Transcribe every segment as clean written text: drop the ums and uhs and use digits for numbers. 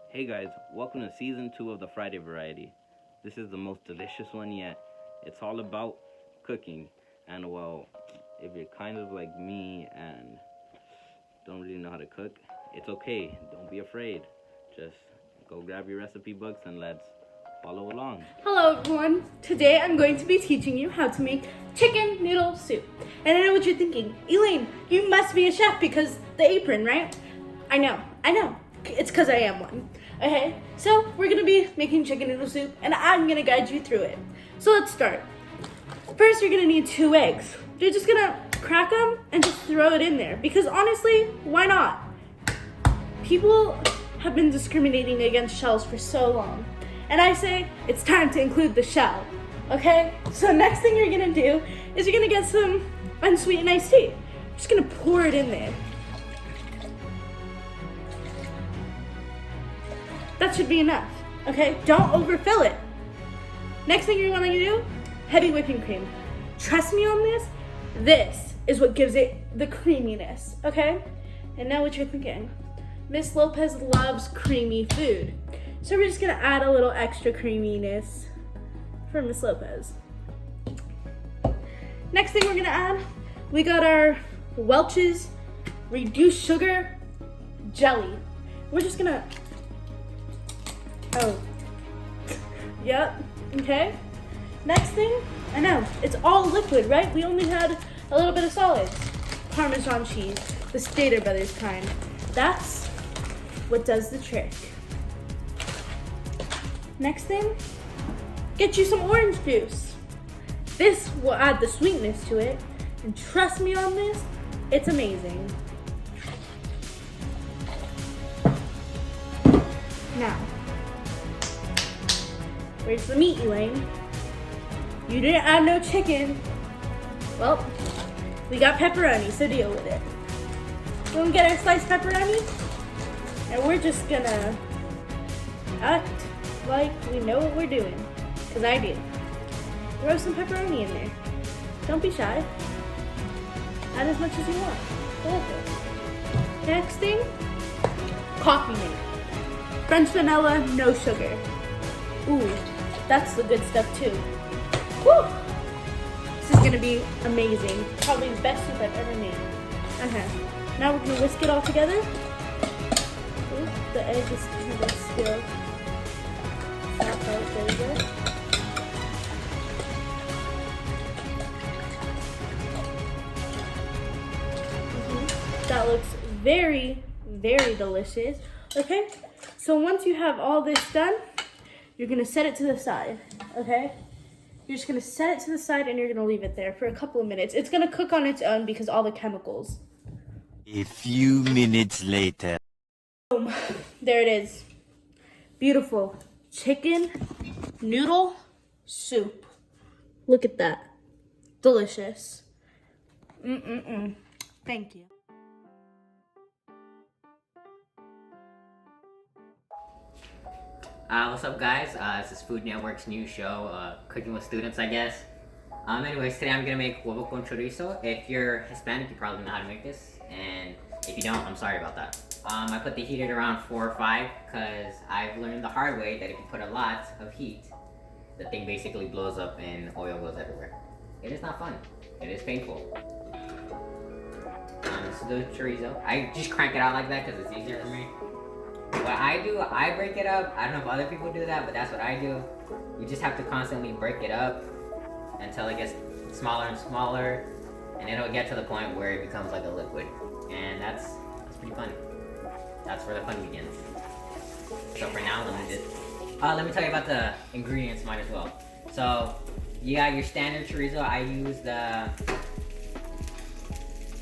Hey guys, welcome to season 2 of the Friday Variety. This is the most delicious one yet. It's all about cooking. And well, if you're kind of like me and don't really know how to cook, it's okay. Don't be afraid. Just go grab your recipe books and let's follow along. Hello everyone. Today I'm going to be teaching you how to make chicken noodle soup. And I know what you're thinking. Elaine, you must be a chef because the apron, right? I know. It's because I am one. Okay, so we're gonna be making chicken noodle soup and I'm gonna guide you through it. So let's start. First, you're gonna need 2 eggs. You're just gonna crack them and just throw it in there because honestly, why not? People have been discriminating against shells for so long. And I say it's time to include the shell. Okay? So next thing you're gonna do is you're gonna get some unsweetened iced tea. Just gonna pour it in there. That should be enough. Okay? Don't overfill it. Next thing you're gonna do, heavy whipping cream. Trust me on this. This is what gives it the creaminess. Okay? And now what you're thinking. Miss Lopez loves creamy food. So we're just gonna add a little extra creaminess for Miss Lopez. Next thing we're gonna add, we got our Welch's reduced sugar jelly. We're just gonna, yep, okay. Next thing, I know, it's all liquid, right? We only had a little bit of solids. Parmesan cheese, the Stater Brothers kind. That's what does the trick. Next thing, get you some orange juice. This will add the sweetness to it, and trust me on this, it's amazing. Now, where's the meat, Elaine? You didn't add no chicken. Well, we got pepperoni, so deal with it. We're gonna get our sliced pepperoni, and we're just gonna act like we know what we're doing, because I do. Throw some pepperoni in there. Don't be shy. Add as much as you want. Delicious. Next thing, coffee mate. French vanilla, no sugar. Ooh, that's the good stuff too. Woo! This is gonna be amazing. Probably the best soup I've ever made. Now we're gonna whisk it all together. Ooh, the egg is kind of still. There we go. That looks very, very delicious. Okay, so once you have all this done, you're gonna set it to the side, okay? You're just gonna set it to the side and you're gonna leave it there for a couple of minutes. It's gonna cook on its own because all the chemicals. A few minutes later. Boom, there it is. Beautiful. Chicken noodle soup. Look at that. Delicious. Thank you. What's up, guys? This is Food Network's new show, Cooking with Students, I guess. Anyways, today I'm gonna make huevo con chorizo. If you're Hispanic, you probably know how to make this, and if you don't, I'm sorry about that. I put the heat at around 4 or 5 because I've learned the hard way that if you put a lot of heat, the thing basically blows up and oil goes everywhere. It is not fun. It is painful. This is the chorizo. I just crank it out like that because it's easier for me. What I do, I break it up. I don't know if other people do that, but that's what I do. You just have to constantly break it up until it gets smaller and smaller, and it'll get to the point where it becomes like a liquid. And that's pretty fun. That's where the fun begins. So for now, let me tell you about the ingredients, might as well. So you got your standard chorizo. I use the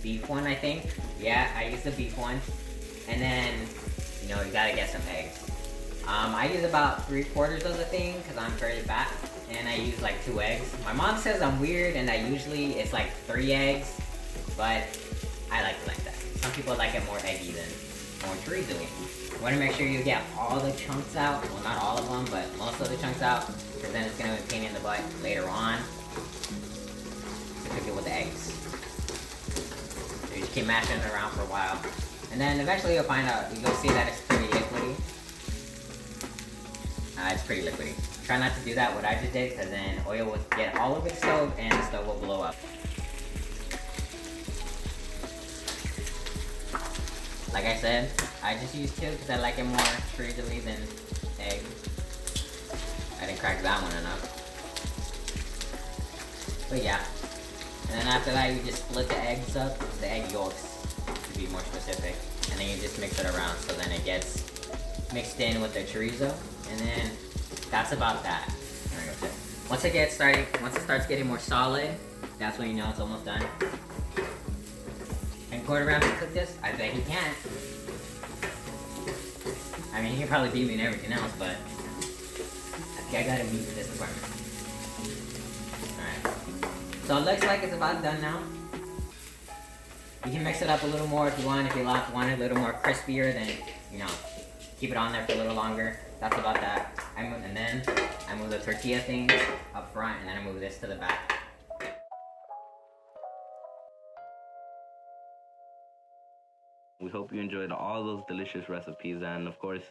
beef one, I think. Yeah, I use the beef one. And then, you gotta get some eggs. I use about 3/4 of the thing because I'm fairly fat, and I use like 2 eggs. My mom says I'm weird and that usually it's like 3 eggs, but I like it like that. Some people like it more eggy than more chorizo. You want to make sure you get all the chunks out. Well, not all of them, but most of the chunks out, because then it's gonna be a pain in the butt later on to cook it with the eggs. So you just keep mashing it around for a while. And then eventually you'll find out, you'll see that it's pretty liquidy. it's pretty liquidy. Try not to do that, what I just did, because then oil will get all over the stove and the stove will blow up. Like I said, I just use 2 because I like it more freezily than egg. I didn't crack that one enough. But yeah. And then after that, you just split the eggs up, the egg yolks, to be more specific. And then you just mix it around so then it gets mixed in with the chorizo. And then that's about that. Once it starts getting more solid, that's when you know it's almost done. Can Gordon Ramsay cook this? I bet he can. I mean, he can probably beat me in everything else, but I think I gotta meet this department. Alright. So it looks like it's about done now. You can mix it up a little more if you want. If you want it a little more crispier, then, you know, keep it on there for a little longer. That's about that. And then I move the tortilla thing up front, and then I move this to the back. We hope you enjoyed all those delicious recipes, and of course,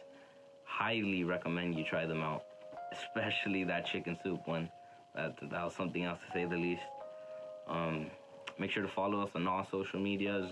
highly recommend you try them out, especially that chicken soup one. That was something else to say the least. Make sure to follow us on all social medias.